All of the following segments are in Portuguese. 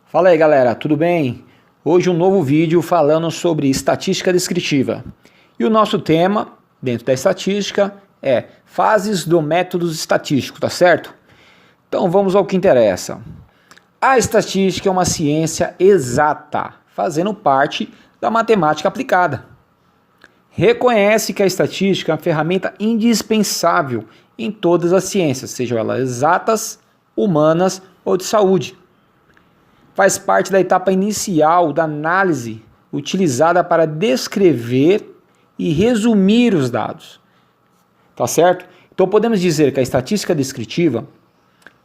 Fala aí galera, tudo bem? Hoje um novo vídeo falando sobre estatística descritiva. E o nosso tema, dentro da estatística, é fases do método estatístico, tá certo? Então vamos ao que interessa. A estatística é uma ciência exata, fazendo parte da matemática aplicada. Reconhece que a estatística é uma ferramenta indispensável em todas as ciências, sejam elas exatas, humanas ou de saúde. Faz parte da etapa inicial da análise utilizada para descrever e resumir os dados. Tá certo? Então podemos dizer que a estatística descritiva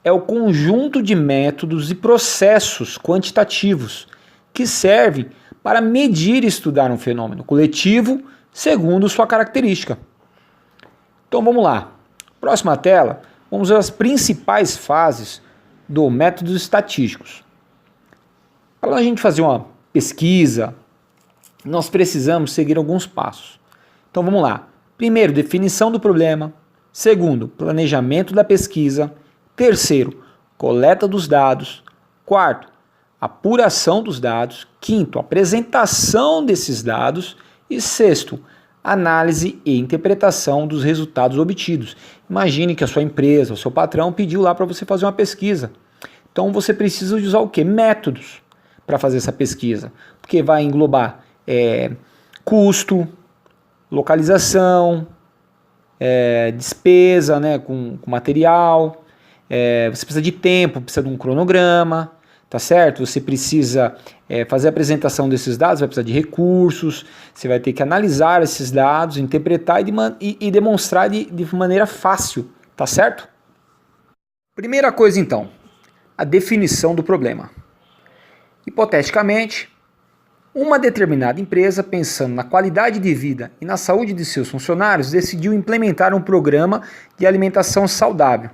é o conjunto de métodos e processos quantitativos que servem para medir e estudar um fenômeno coletivo segundo sua característica. Então vamos lá. Próxima tela, vamos ver as principais fases do métodos estatísticos. Para a gente fazer uma pesquisa, nós precisamos seguir alguns passos. Então vamos lá. Primeiro, definição do problema. Segundo, planejamento da pesquisa. Terceiro, coleta dos dados. Quarto, apuração dos dados. Quinto, apresentação desses dados. E sexto, análise e interpretação dos resultados obtidos. Imagine que a sua empresa, o seu patrão pediu lá para você fazer uma pesquisa. Então você precisa usar o quê? Métodos para fazer essa pesquisa, porque vai englobar custo, localização, despesa, né, com material, você precisa de tempo, precisa de um cronograma, tá certo? Você precisa fazer a apresentação desses dados, vai precisar de recursos, você vai ter que analisar esses dados, interpretar e demonstrar de maneira fácil, tá certo? Primeira coisa então, a definição do problema. Hipoteticamente, uma determinada empresa, pensando na qualidade de vida e na saúde de seus funcionários, decidiu implementar um programa de alimentação saudável.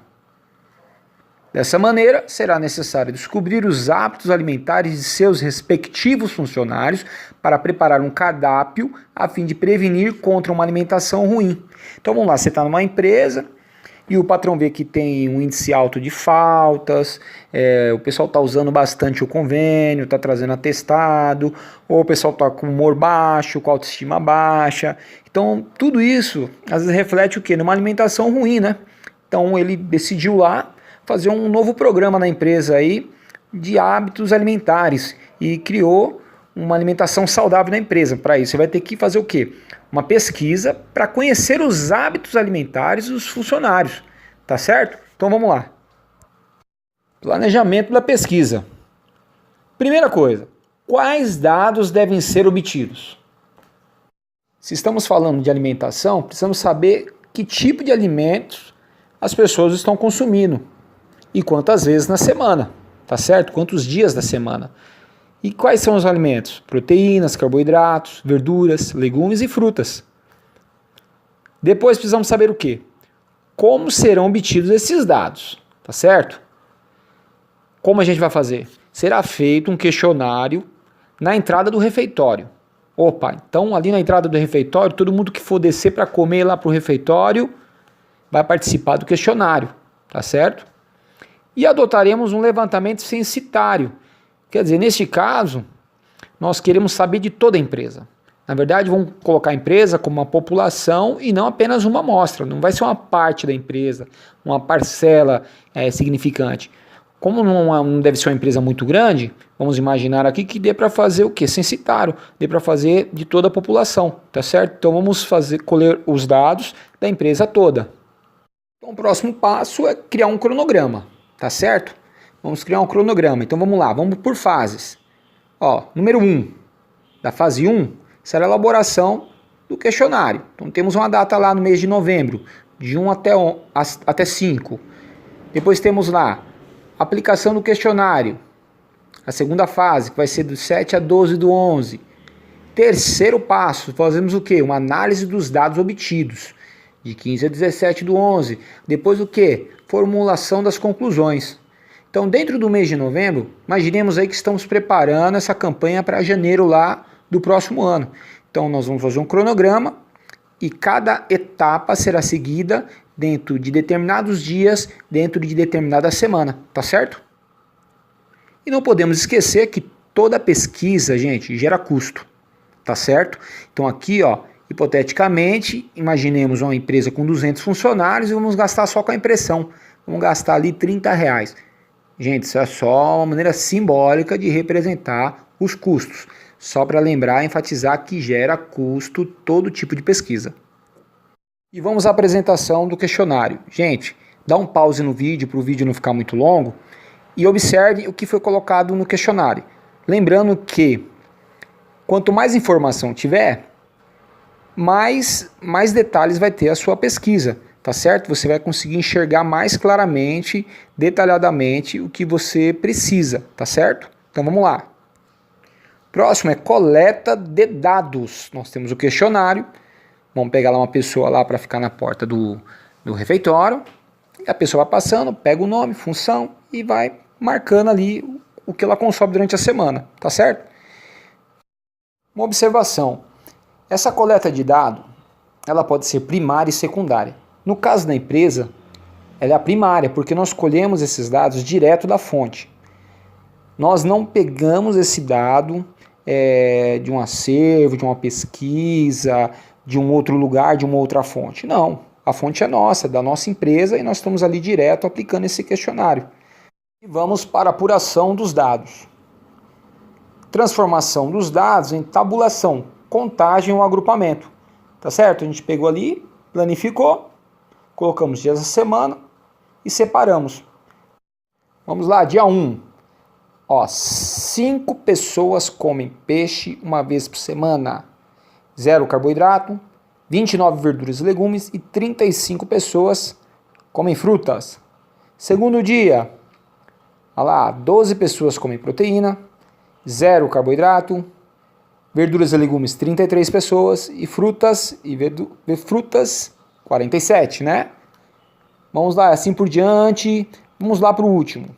Dessa maneira, será necessário descobrir os hábitos alimentares de seus respectivos funcionários para preparar um cardápio a fim de prevenir contra uma alimentação ruim. Então vamos lá, você está numa empresa e o patrão vê que tem um índice alto de faltas, o pessoal está usando bastante o convênio, está trazendo atestado, ou o pessoal está com humor baixo, com autoestima baixa. Então tudo isso às vezes reflete o quê? Numa alimentação ruim, né? Então ele decidiu lá fazer um novo programa na empresa aí de hábitos alimentares e criou uma alimentação saudável na empresa. Para isso você vai ter que fazer o quê? Uma pesquisa para conhecer os hábitos alimentares dos funcionários, tá certo? Então vamos lá. Planejamento da pesquisa. Primeira coisa, quais dados devem ser obtidos? Se estamos falando de alimentação, precisamos saber que tipo de alimentos as pessoas estão consumindo e quantas vezes na semana, tá certo? Quantos dias da semana. E quais são os alimentos? Proteínas, carboidratos, verduras, legumes e frutas. Depois precisamos saber o quê? Como serão obtidos esses dados, tá certo? Como a gente vai fazer? Será feito um questionário na entrada do refeitório. Opa, então ali na entrada do refeitório, todo mundo que for descer para comer lá para o refeitório vai participar do questionário, tá certo? E adotaremos um levantamento censitário. Quer dizer, neste caso, nós queremos saber de toda a empresa. Na verdade, vamos colocar a empresa como uma população e não apenas uma amostra. Não vai ser uma parte da empresa, uma parcela significante. Como não deve ser uma empresa muito grande, vamos imaginar aqui que dê para fazer o quê? Censitário, dê para fazer de toda a população, tá certo? Então vamos colher os dados da empresa toda. Então o próximo passo é criar um cronograma, tá certo? Vamos criar um cronograma. Então vamos lá, vamos por fases. Número 1, da fase 1, será a elaboração do questionário. Então temos uma data lá no mês de novembro, de 1 até 5. Depois temos lá a aplicação do questionário. A segunda fase, que vai ser do 7 a 12 do 11. Terceiro passo, fazemos o quê? Uma análise dos dados obtidos, de 15 a 17 do 11. Depois o quê? Formulação das conclusões. Então, dentro do mês de novembro, imaginemos aí que estamos preparando essa campanha para janeiro lá do próximo ano. Então, nós vamos fazer um cronograma e cada etapa será seguida dentro de determinados dias, dentro de determinada semana, tá certo? E não podemos esquecer que toda pesquisa, gente, gera custo, tá certo? Então aqui, ó, hipoteticamente, imaginemos uma empresa com 200 funcionários e vamos gastar só com a impressão. Vamos gastar ali R$ 30. Gente, isso é só uma maneira simbólica de representar os custos. Só para lembrar e enfatizar que gera custo todo tipo de pesquisa. E vamos à apresentação do questionário. Gente, dá um pause no vídeo para o vídeo não ficar muito longo e observe o que foi colocado no questionário. Lembrando que quanto mais informação tiver, mais detalhes vai ter a sua pesquisa, tá certo? Você vai conseguir enxergar mais claramente, detalhadamente o que você precisa, tá certo? Então vamos lá. Próximo é coleta de dados. Nós temos o questionário. Vamos pegar lá uma pessoa lá para ficar na porta do refeitório. E a pessoa vai passando, pega o nome, função e vai marcando ali o que ela consome durante a semana, tá certo? Uma observação. Essa coleta de dados, ela pode ser primária e secundária. No caso da empresa, ela é a primária, porque nós colhemos esses dados direto da fonte. Nós não pegamos esse dado de um acervo, de uma pesquisa, de um outro lugar, de uma outra fonte. Não, a fonte é nossa, da nossa empresa, e nós estamos ali direto aplicando esse questionário. E vamos para a apuração dos dados. Transformação dos dados em tabulação, contagem ou agrupamento. Tá certo? A gente pegou ali, planificou, colocamos dias da semana e separamos. Vamos lá, dia 1. 5 pessoas comem peixe uma vez por semana. 0 carboidrato, 29 verduras e legumes e 35 pessoas comem frutas. Segundo dia, 12 pessoas comem proteína, 0 carboidrato, verduras e legumes 33 pessoas e frutas 47, né? Vamos lá, assim por diante. Vamos lá para o último.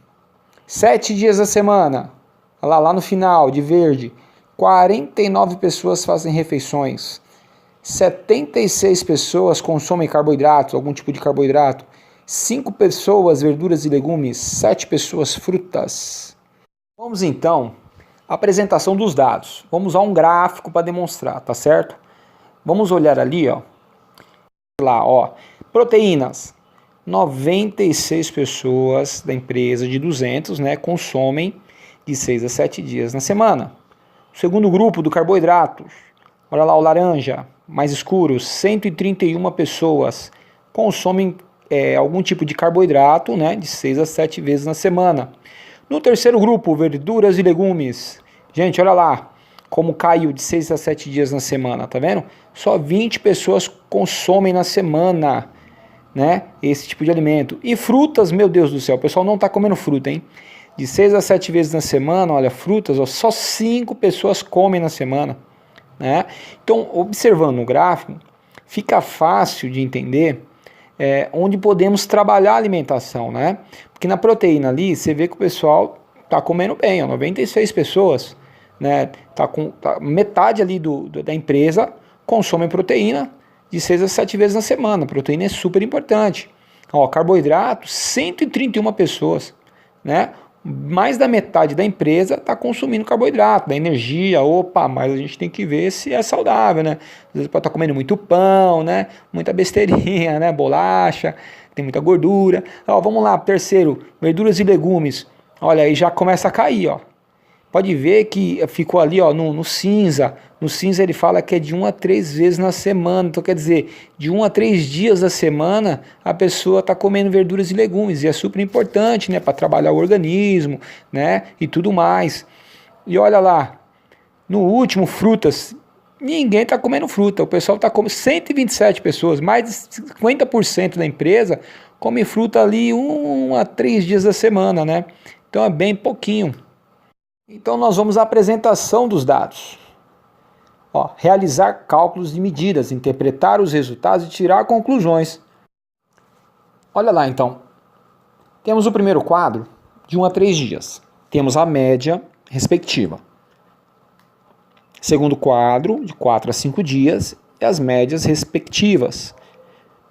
7 dias da semana, lá no final, de verde, 49 pessoas fazem refeições, 76 pessoas consomem carboidratos, algum tipo de carboidrato, 5 pessoas verduras e legumes, 7 pessoas frutas. Vamos então à apresentação dos dados. Vamos usar um gráfico para demonstrar, tá certo? Vamos olhar ali, proteínas. 96 pessoas da empresa de 200, né, consomem de 6 a 7 dias na semana. O segundo grupo do carboidratos, olha lá o laranja, mais escuro, 131 pessoas consomem algum tipo de carboidrato, né, de 6 a 7 vezes na semana. No terceiro grupo, verduras e legumes, gente, olha lá como caiu de 6 a 7 dias na semana, tá vendo? Só 20 pessoas consomem na semana, né, esse tipo de alimento. E frutas, meu Deus do céu, o pessoal não está comendo fruta, hein? De 6 a 7 vezes na semana, olha, frutas, só 5 pessoas comem na semana, né? Então, observando no gráfico, fica fácil de entender onde podemos trabalhar a alimentação, né? Porque na proteína ali, você vê que o pessoal está comendo bem, 96 pessoas, né? Metade ali da empresa consome proteína, de 6 a 7 vezes na semana. A proteína é super importante. Carboidrato, 131 pessoas, né? Mais da metade da empresa está consumindo carboidrato, da energia. Mas a gente tem que ver se é saudável, né? Às vezes pode estar comendo muito pão, né? Muita besteirinha, né? Bolacha, tem muita gordura. Vamos lá, terceiro, verduras e legumes. Olha, aí já começa a cair, Pode ver que ficou ali, no cinza. No cinza ele fala que é de 1 a 3 vezes na semana. Então quer dizer, de 1 a 3 dias da semana a pessoa está comendo verduras e legumes. E é super importante, né, para trabalhar o organismo, né, e tudo mais. E olha lá, no último, frutas. Ninguém está comendo fruta. O pessoal está comendo, 127 pessoas, mais de 50% da empresa come fruta ali 1 a 3 dias da semana, né? Então é bem pouquinho. Então nós vamos à apresentação dos dados. Realizar cálculos de medidas, interpretar os resultados e tirar conclusões. Olha lá então. Temos o primeiro quadro de 1 a 3 dias. Temos a média respectiva. Segundo quadro, de 4 a 5 dias, e as médias respectivas.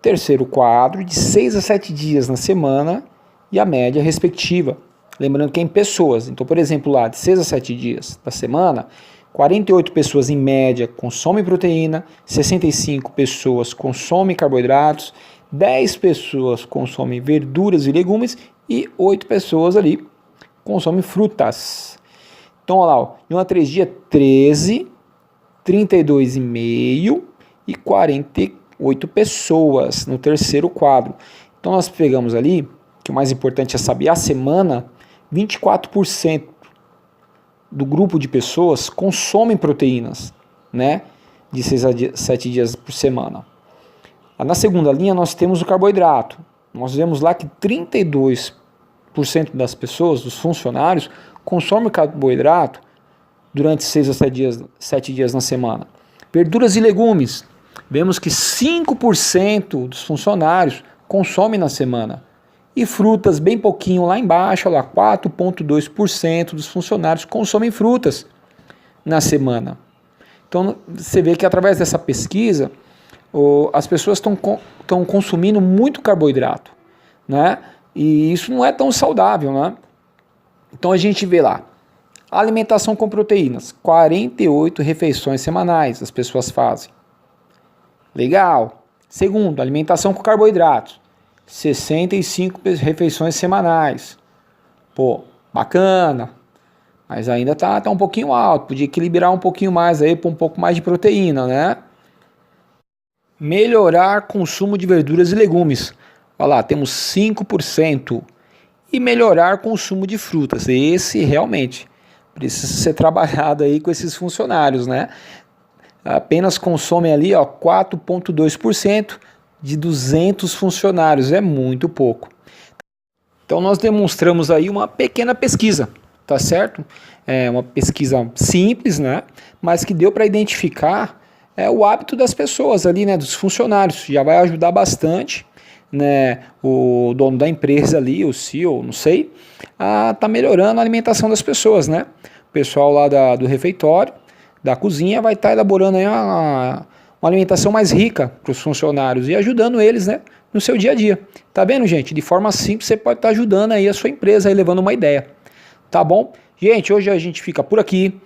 Terceiro quadro, de 6 a 7 dias na semana, e a média respectiva. Lembrando que é em pessoas. Então, por exemplo, lá de 6 a 7 dias da semana, 48 pessoas em média consomem proteína, 65 pessoas consomem carboidratos, 10 pessoas consomem verduras e legumes e 8 pessoas ali consomem frutas. Então, olha lá, de 1 a 3 dias, 13, 32,5 e 48 pessoas no terceiro quadro. Então, nós pegamos ali, que o mais importante é saber a semana, 24% do grupo de pessoas consomem proteínas, né? De 6 a 7 dias por semana. Na segunda linha nós temos o carboidrato. Nós vemos lá que 32% das pessoas, dos funcionários, consomem carboidrato durante 6 a 7 dias na semana. Verduras e legumes. Vemos que 5% dos funcionários consomem na semana. E frutas, bem pouquinho lá embaixo, lá 4,2% dos funcionários consomem frutas na semana. Então você vê que através dessa pesquisa, as pessoas estão consumindo muito carboidrato, né? E isso não é tão saudável, né? Então a gente vê lá, alimentação com proteínas, 48 refeições semanais as pessoas fazem. Legal. Segundo, alimentação com carboidratos, 65 refeições semanais. Pô, bacana. Mas ainda tá um pouquinho alto. Podia equilibrar um pouquinho mais aí para um pouco mais de proteína, né? Melhorar consumo de verduras e legumes. Olha lá, temos 5%. E melhorar consumo de frutas. Esse realmente precisa ser trabalhado aí com esses funcionários, né? Apenas consomem ali, ó, 4,2% de 200 funcionários, é muito pouco. Então nós demonstramos aí uma pequena pesquisa, tá certo? É uma pesquisa simples, né? Mas que deu para identificar o hábito das pessoas ali, né? Dos funcionários, já vai ajudar bastante, né? O dono da empresa ali, o CEO, não sei, tá melhorando a alimentação das pessoas, né? O pessoal lá do refeitório, da cozinha, vai estar elaborando aí uma alimentação mais rica para os funcionários e ajudando eles, né, no seu dia a dia. Tá vendo, gente? De forma simples você pode estar ajudando aí a sua empresa, aí levando uma ideia. Tá bom? Gente, hoje a gente fica por aqui.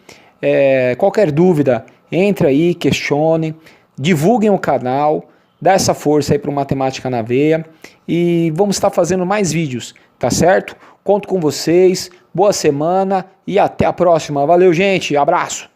Qualquer dúvida, entre aí, questione, divulguem o canal, dá essa força aí para o Matemática na Veia e vamos estar fazendo mais vídeos, tá certo? Conto com vocês, boa semana e até a próxima. Valeu, gente, abraço!